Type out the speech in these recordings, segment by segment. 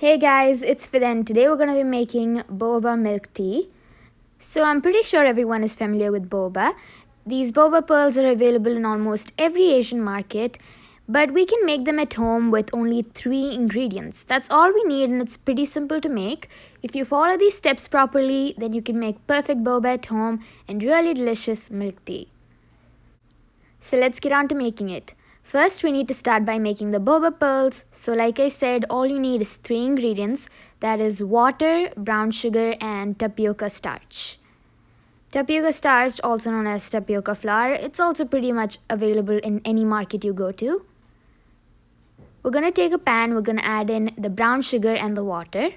Hey guys, it's Fidan. Today we're going to be making boba milk tea. So I'm pretty sure everyone is familiar with boba. These boba pearls are available in almost every Asian market, but we can make them at home with only 3 ingredients. That's all we need and it's pretty simple to make. If you follow these steps properly, then you can make perfect boba at home and really delicious milk tea. So let's get on to making it. First, we need to start by making the boba pearls. So like I said, all you need is 3 ingredients. That is water, brown sugar, and tapioca starch. Tapioca starch, also known as tapioca flour, it's also pretty much available in any market you go to. We're going to take a pan, we're going to add in the brown sugar and the water.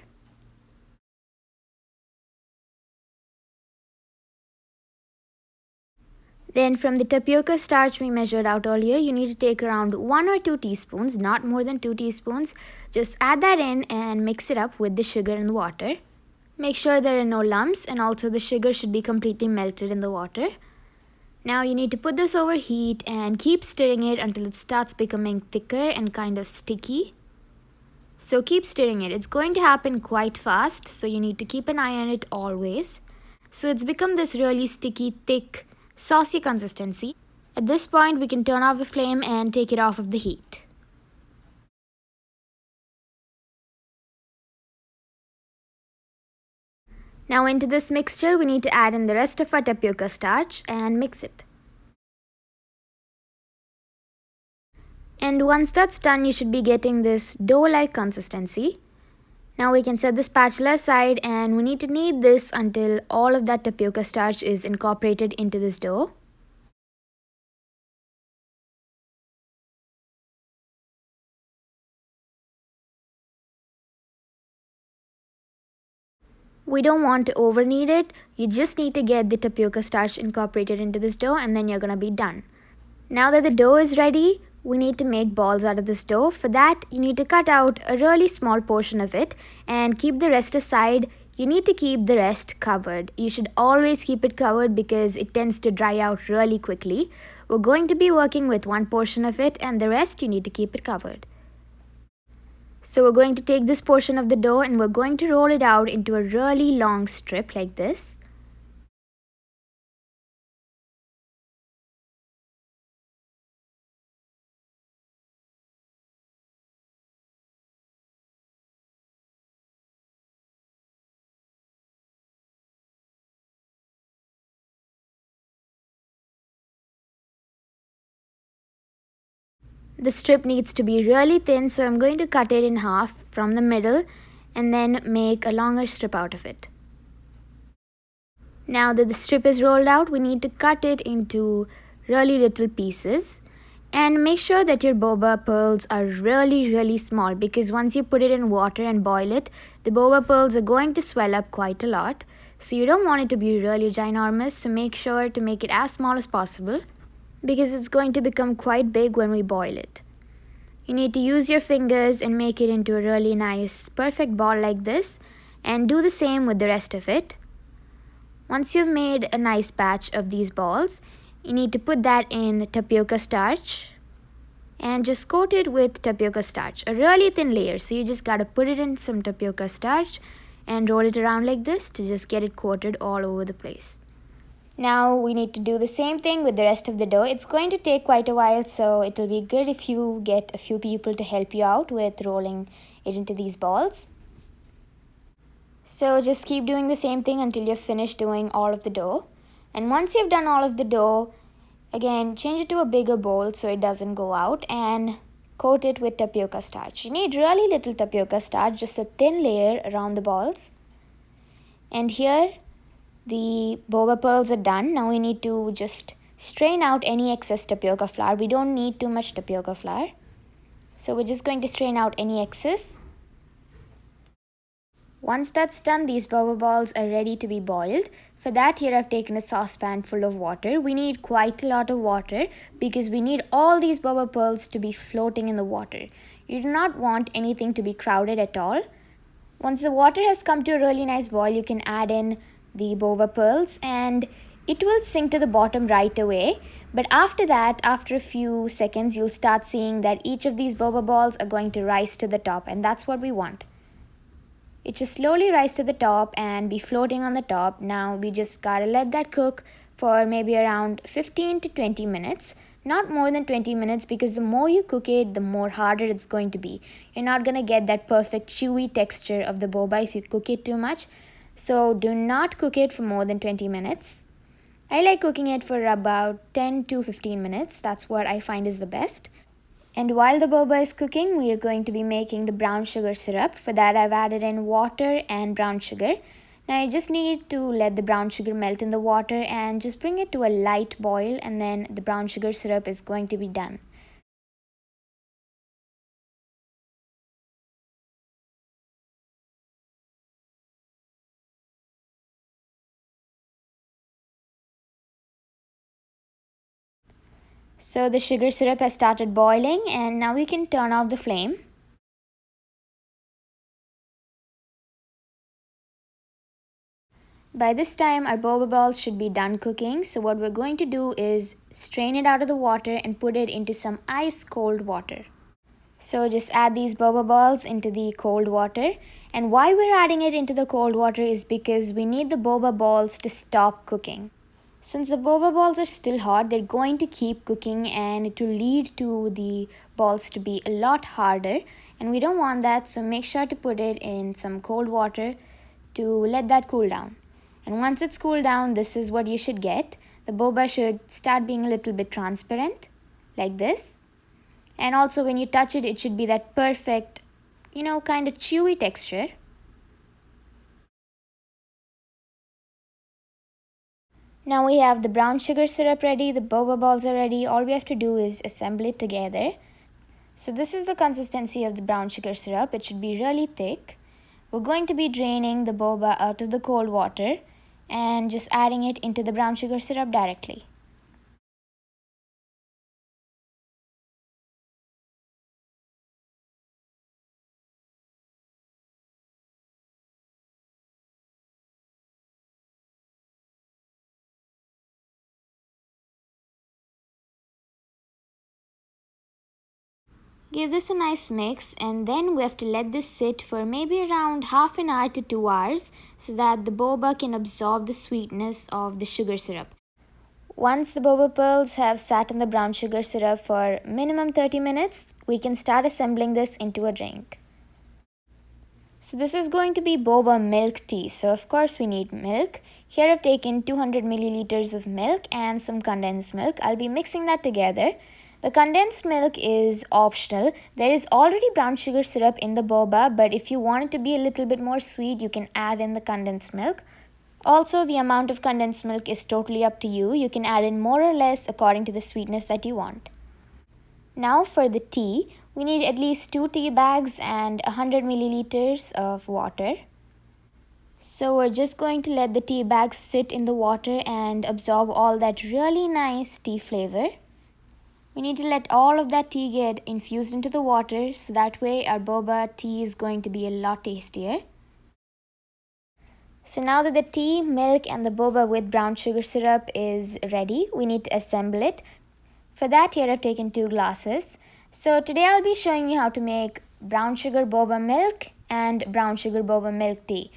Then from the tapioca starch we measured out earlier, you need to take around 1 or 2 teaspoons, not more than 2 teaspoons. Just add that in and mix it up with the sugar and the water. Make sure there are no lumps and also the sugar should be completely melted in the water. Now you need to put this over heat and keep stirring it until it starts becoming thicker and kind of sticky. So keep stirring it. It's going to happen quite fast, so you need to keep an eye on it always. So it's become this really sticky, thick, saucy consistency. At this point, we can turn off the flame and take it off of the heat. Now into this mixture, we need to add in the rest of our tapioca starch and mix it. And once that's done, you should be getting this dough-like consistency. Now we can set the spatula aside and we need to knead this until all of that tapioca starch is incorporated into this dough. We don't want to over knead it, you just need to get the tapioca starch incorporated into this dough and then you're gonna be done. Now that the dough is ready, we need to make balls out of this dough. For that, you need to cut out a really small portion of it and keep the rest aside. You need to keep the rest covered. You should always keep it covered because it tends to dry out really quickly. We're going to be working with one portion of it and the rest you need to keep it covered. So we're going to take this portion of the dough and we're going to roll it out into a really long strip like this. The strip needs to be really thin, so I'm going to cut it in half from the middle and then make a longer strip out of it. Now that the strip is rolled out, we need to cut it into really little pieces. And make sure that your boba pearls are really small because once you put it in water and boil it, the boba pearls are going to swell up quite a lot. So you don't want it to be really ginormous, so make sure to make it as small as possible because it's going to become quite big when we boil it. You need to use your fingers and make it into a really nice, perfect ball like this and do the same with the rest of it. Once you've made a nice batch of these balls, you need to put that in tapioca starch and just coat it with tapioca starch, a really thin layer. So you just gotta put it in some tapioca starch and roll it around like this to just get it coated all over the place. Now we need to do the same thing with the rest of the dough. It's going to take quite a while, so it will be good if you get a few people to help you out with rolling it into these balls. So just keep doing the same thing until you're finished doing all of the dough. And once you've done all of the dough, again, change it to a bigger bowl so it doesn't go out and coat it with tapioca starch. You need really little tapioca starch, just a thin layer around the balls. And here, the boba pearls are done. Now we need to just strain out any excess tapioca flour. We don't need too much tapioca flour. So we're just going to strain out any excess. Once that's done, these boba balls are ready to be boiled. For that, here I've taken a saucepan full of water. We need quite a lot of water because we need all these boba pearls to be floating in the water. You do not want anything to be crowded at all. Once the water has come to a really nice boil, you can add in the boba pearls and it will sink to the bottom right away. But after that, after a few seconds, you'll start seeing that each of these boba balls are going to rise to the top, and that's what we want. It should slowly rise to the top and be floating on the top. Now we just gotta let that cook for maybe around 15 to 20 minutes. Not more than 20 minutes, because the more you cook it, the more harder it's going to be. You're not gonna get that perfect chewy texture of the boba if you cook it too much. So do not cook it for more than 20 minutes. I like cooking it for about 10 to 15 minutes. That's what I find is the best. And while the boba is cooking, we are going to be making the brown sugar syrup. For that, I've added in water and brown sugar. Now I just need to let the brown sugar melt in the water and just bring it to a light boil, and then the brown sugar syrup is going to be done. So the sugar syrup has started boiling, and now we can turn off the flame. By this time, our boba balls should be done cooking. So what we're going to do is strain it out of the water and put it into some ice cold water. So just add these boba balls into the cold water. And why we're adding it into the cold water is because we need the boba balls to stop cooking. Since the boba balls are still hot, they're going to keep cooking and it will lead to the balls to be a lot harder. And we don't want that, so make sure to put it in some cold water to let that cool down. And once it's cooled down, this is what you should get. The boba should start being a little bit transparent, like this. And also when you touch it, it should be that perfect, kind of chewy texture. Now we have the brown sugar syrup ready, the boba balls are ready. All we have to do is assemble it together. So this is the consistency of the brown sugar syrup. It should be really thick. We're going to be draining the boba out of the cold water and just adding it into the brown sugar syrup directly. Give this a nice mix, and then we have to let this sit for maybe around half an hour to 2 hours so that the boba can absorb the sweetness of the sugar syrup. Once the boba pearls have sat in the brown sugar syrup for minimum 30 minutes, we can start assembling this into a drink. So this is going to be boba milk tea. So of course we need milk. Here I've taken 200 milliliters of milk and some condensed milk. I'll be mixing that together. The condensed milk is optional. There is already brown sugar syrup in the boba, but if you want it to be a little bit more sweet, you can add in the condensed milk. Also, the amount of condensed milk is totally up to you. You can add in more or less according to the sweetness that you want. Now for the tea, we need at least 2 tea bags and 100 milliliters of water. So we're just going to let the tea bags sit in the water and absorb all that really nice tea flavor. We need to let all of that tea get infused into the water, so that way our boba tea is going to be a lot tastier. So now that the tea, milk and the boba with brown sugar syrup is ready, we need to assemble it. For that, here I've taken 2 glasses. So today I'll be showing you how to make brown sugar boba milk and brown sugar boba milk tea.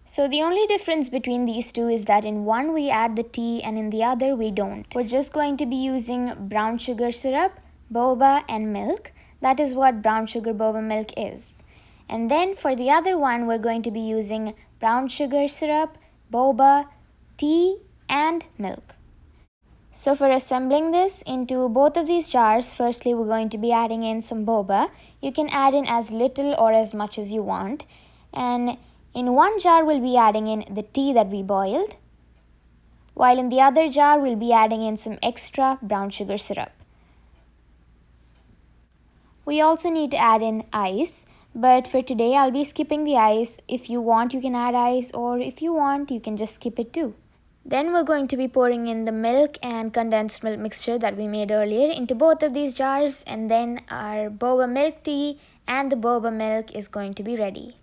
So the only difference between these two is that in one we add the tea and in the other we don't. We're just going to be using brown sugar syrup, boba and milk. That is what brown sugar boba milk is. And then for the other one, we're going to be using brown sugar syrup, boba, tea and milk. So for assembling this into both of these jars, firstly we're going to be adding in some boba. You can add in as little or as much as you want. And in one jar we'll be adding in the tea that we boiled, while in the other jar we'll be adding in some extra brown sugar syrup. We also need to add in ice, but for today I'll be skipping the ice. If you want, you can add ice, or if you want, you can just skip it too. Then we're going to be pouring in the milk and condensed milk mixture that we made earlier into both of these jars, and then our boba milk tea and the boba milk is going to be ready.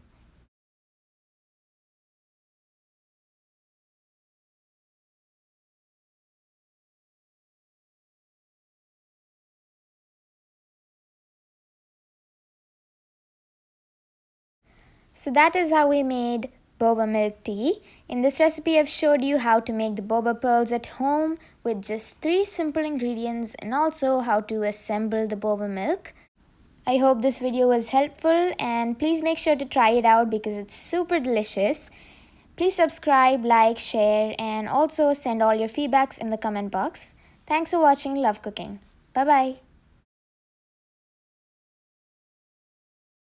So that is how we made boba milk tea. In this recipe, I've showed you how to make the boba pearls at home with just 3 simple ingredients and also how to assemble the boba milk. I hope this video was helpful and please make sure to try it out because it's super delicious. Please subscribe, like, share and also send all your feedbacks in the comment box. Thanks for watching Love Cooking. Bye bye.